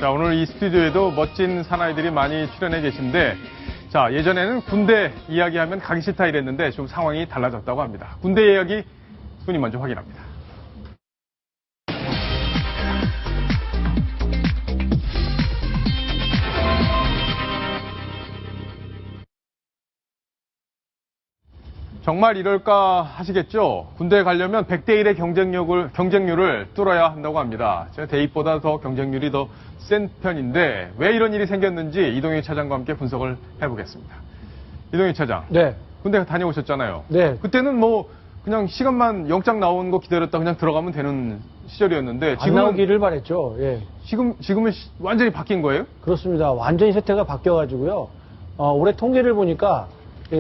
자, 오늘 이 스튜디오에도 멋진 사나이들이 많이 출연해 계신데, 자, 예전에는 군대 이야기하면 가기 싫다 이랬는데 좀 상황이 달라졌다고 합니다. 군대 이야기 순위 먼저 확인합니다. 정말 이럴까 하시겠죠? 군대에 가려면 100대 1의 경쟁률을 뚫어야 한다고 합니다. 제가 대입보다 더 경쟁률이 더 센 편인데 왜 이런 일이 생겼는지 이동희 차장과 함께 분석을 해보겠습니다. 이동희 차장. 네. 군대 다녀오셨잖아요. 네. 그때는 뭐 그냥 시간만 영장 나오는 거 기다렸다 그냥 들어가면 되는 시절이었는데 안 나오기를 바랬죠. 예. 지금은 완전히 바뀐 거예요? 그렇습니다. 완전히 세태가 바뀌어가지고요. 올해 통계를 보니까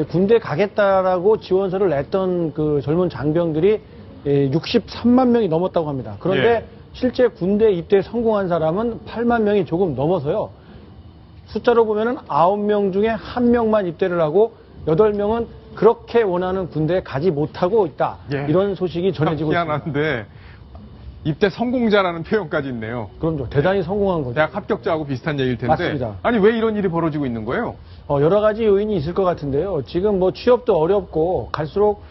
군대 가겠다라고 지원서를 냈던 그 젊은 장병들이 63만 명이 넘었다고 합니다. 그런데 예. 실제 군대 입대에 성공한 사람은 8만 명이 조금 넘어서요. 숫자로 보면은 9명 중에 1명만 입대를 하고 8명은 그렇게 원하는 군대에 가지 못하고 있다. 예. 이런 소식이 전해지고 있습니다. 희한한데 입대 성공자라는 표현까지 있네요. 그럼요. 대단히 성공한 거죠. 대학 합격자하고 비슷한 얘기일 텐데. 맞습니다. 아니 왜 이런 일이 벌어지고 있는 거예요? 여러 가지 요인이 있을 것 같은데요. 지금 뭐 취업도 어렵고 갈수록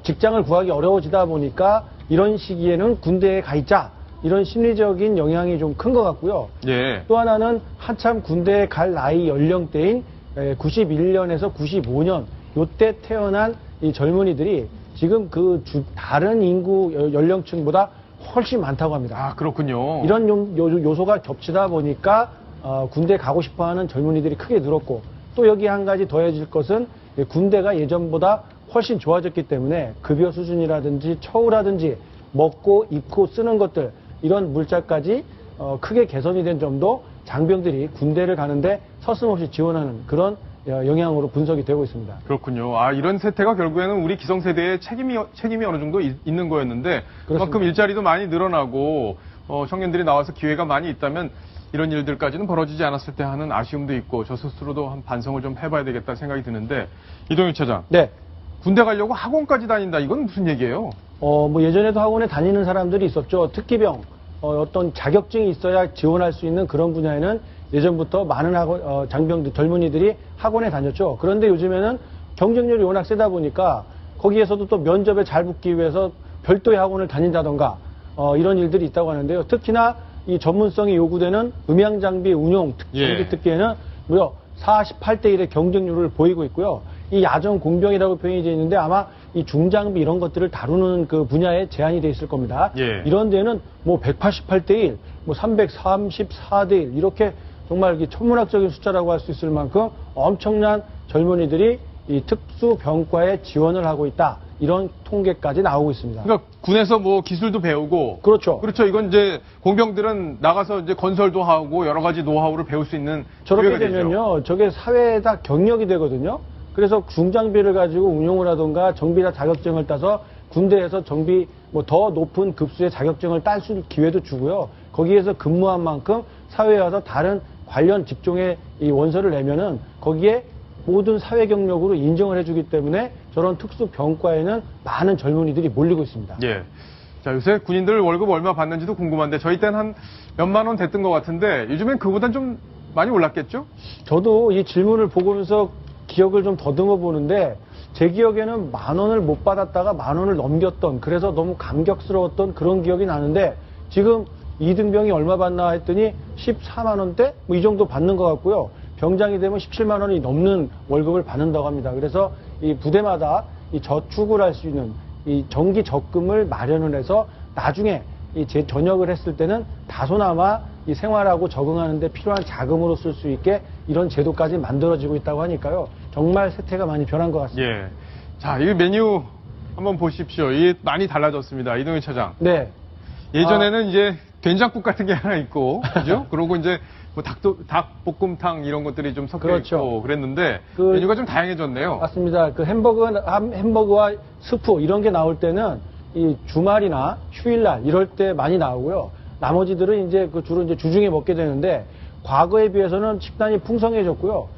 직장을 구하기 어려워지다 보니까 이런 시기에는 군대에 가 있자 이런 심리적인 영향이 좀 큰 것 같고요. 예. 또 하나는 한참 군대에 갈 나이 연령대인 91년에서 95년 요때 태어난 이 젊은이들이 지금 다른 인구 연령층보다 훨씬 많다고 합니다. 아, 그렇군요. 이런 요소가 겹치다 보니까 군대 가고 싶어하는 젊은이들이 크게 늘었고 또 여기 한 가지 더해질 것은 군대가 예전보다 훨씬 좋아졌기 때문에 급여 수준이라든지 처우라든지 먹고 입고 쓰는 것들 이런 물자까지 크게 개선이 된 점도 장병들이 군대를 가는데 서슴없이 지원하는 그런 영향으로 분석이 되고 있습니다. 그렇군요. 아, 이런 세태가 결국에는 우리 기성세대의 책임이 어느 정도 있는 거였는데 그만큼 일자리도 많이 늘어나고 청년들이 나와서 기회가 많이 있다면 이런 일들까지는 벌어지지 않았을 때 하는 아쉬움도 있고 저 스스로도 한 반성을 좀 해봐야 되겠다 생각이 드는데 이동희 차장. 네. 군대 가려고 학원까지 다닌다. 이건 무슨 얘기예요? 뭐 예전에도 학원에 다니는 사람들이 있었죠. 특기병, 어떤 자격증이 있어야 지원할 수 있는 그런 분야에는 예전부터 많은 장병들, 젊은이들이 학원에 다녔죠. 그런데 요즘에는 경쟁률이 워낙 세다 보니까 거기에서도 또 면접에 잘 붙기 위해서 별도의 학원을 다닌다던가 이런 일들이 있다고 하는데요. 특히나 이 전문성이 요구되는 음향장비 운용 장비 특기에는 무려 48대 1의 경쟁률을 보이고 있고요. 이 야전 공병이라고 표현이 되어 있는데 아마 이 중장비 이런 것들을 다루는 그 분야에 제한이 되어 있을 겁니다. 예. 이런 데는 뭐 188대 1, 뭐 334대 1 이렇게 정말 천문학적인 숫자라고 할 수 있을 만큼 엄청난 젊은이들이 이 특수병과에 지원을 하고 있다. 이런 통계까지 나오고 있습니다. 그러니까 군에서 뭐 기술도 배우고 그렇죠. 그렇죠. 이건 이제 공병들은 나가서 이제 건설도 하고 여러 가지 노하우를 배울 수 있는 저렇게 되면요. 저게 사회에다 경력이 되거든요. 그래서 중장비를 가지고 운용을 하던가 정비사 자격증을 따서 군대에서 정비 뭐 더 높은 급수의 자격증을 딸 수 있는 기회도 주고요. 거기에서 근무한 만큼 사회에 와서 다른 관련 직종의 이 원서를 내면은 거기에 모든 사회 경력으로 인정을 해주기 때문에 저런 특수병과에는 많은 젊은이들이 몰리고 있습니다. 예. 자, 요새 군인들 월급 얼마 받는지도 궁금한데 저희 때는 한 몇만 원 됐던 것 같은데 요즘엔 그보단 좀 많이 올랐겠죠? 저도 이 질문을 보고면서 기억을 좀 더듬어 보는데 제 기억에는 10,000원을 못 받았다가 10,000원을 넘겼던 그래서 너무 감격스러웠던 그런 기억이 나는데 지금 이등병이 얼마 받나 했더니 14만 원대? 뭐 이 정도 받는 것 같고요. 병장이 되면 17만 원이 넘는 월급을 받는다고 합니다. 그래서 이 부대마다 이 저축을 할 수 있는 이 정기 적금을 마련을 해서 나중에 이 전역을 했을 때는 다소나마 이 생활하고 적응하는 데 필요한 자금으로 쓸 수 있게 이런 제도까지 만들어지고 있다고 하니까요. 정말 세태가 많이 변한 것 같습니다. 예. 자, 이 메뉴 한번 보십시오. 이게 많이 달라졌습니다. 이동희 차장. 네. 예전에는 이제 된장국 같은 게 하나 있고, 그죠? 그러고 이제 뭐 닭볶음탕 이런 것들이 좀 섞여 그렇죠. 있고 그랬는데 메뉴가 좀 다양해졌네요. 맞습니다. 그 햄버거와 스프 이런 게 나올 때는 이 주말이나 휴일날 이럴 때 많이 나오고요. 나머지들은 이제 주로 이제 주중에 먹게 되는데 과거에 비해서는 식단이 풍성해졌고요.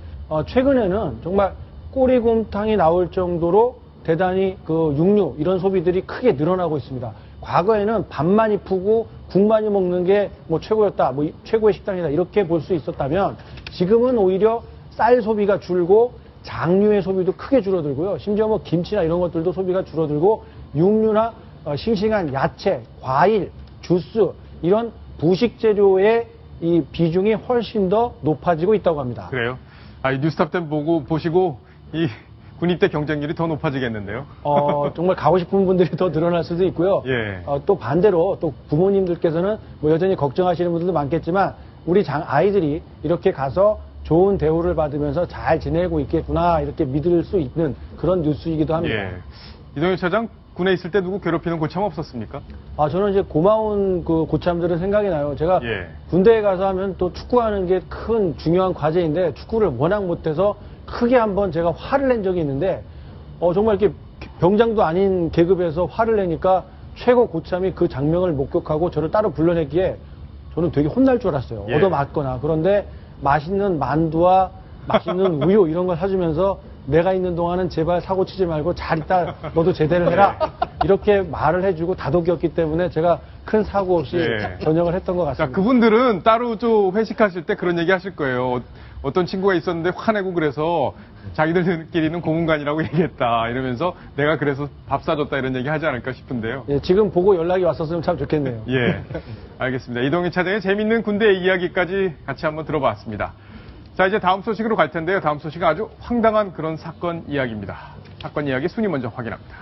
최근에는 정말 꼬리곰탕이 나올 정도로 대단히 육류 이런 소비들이 크게 늘어나고 있습니다. 과거에는 밥만 이쁘고 국 많이 먹는 게 뭐 최고였다, 뭐 최고의 식단이다 이렇게 볼 수 있었다면 지금은 오히려 쌀 소비가 줄고 장류의 소비도 크게 줄어들고요. 심지어 뭐 김치나 이런 것들도 소비가 줄어들고 육류나 싱싱한 야채, 과일, 주스 이런 부식 재료의 이 비중이 훨씬 더 높아지고 있다고 합니다. 그래요? 이 뉴스탑 때 보시고 이 군입대 경쟁률이 더 높아지겠는데요. 정말 가고 싶은 분들이 더 늘어날 수도 있고요. 예. 또 반대로 또 부모님들께서는 뭐 여전히 걱정하시는 분들도 많겠지만 우리 아이들이 이렇게 가서 좋은 대우를 받으면서 잘 지내고 있겠구나 이렇게 믿을 수 있는 그런 뉴스이기도 합니다. 예. 이동현 차장 군에 있을 때 누구 괴롭히는 고참 없었습니까? 저는 이제 고마운 그 고참들은 생각이 나요. 제가 예. 군대에 가서 하면 또 축구하는 게 큰 중요한 과제인데 축구를 워낙 못해서 크게 한번 제가 화를 낸 적이 있는데 정말 이렇게 병장도 아닌 계급에서 화를 내니까 최고 고참이 그 장면을 목격하고 저를 따로 불러냈기에 저는 되게 혼날 줄 알았어요. 예. 얻어맞거나. 그런데 맛있는 만두와 맛있는 우유 이런 걸 사주면서 내가 있는 동안은 제발 사고 치지 말고 잘 있다 너도 제대를 해라 이렇게 말을 해주고 다독였기 때문에 제가 큰 사고 없이 예. 전역을 했던 것 자, 같습니다. 그분들은 따로 좀 회식하실 때 그런 얘기 하실 거예요. 어떤 친구가 있었는데 화내고 그래서 자기들끼리는 고문관이라고 얘기했다 이러면서 내가 그래서 밥 사줬다 이런 얘기 하지 않을까 싶은데요. 예, 지금 보고 연락이 왔었으면 참 좋겠네요. 예, 알겠습니다. 이동희 차장의 재밌는 군대 이야기까지 같이 한번 들어봤습니다. 자, 이제 다음 소식으로 갈 텐데요. 다음 소식은 아주 황당한 그런 사건 이야기입니다. 사건 이야기 순위 먼저 확인합니다.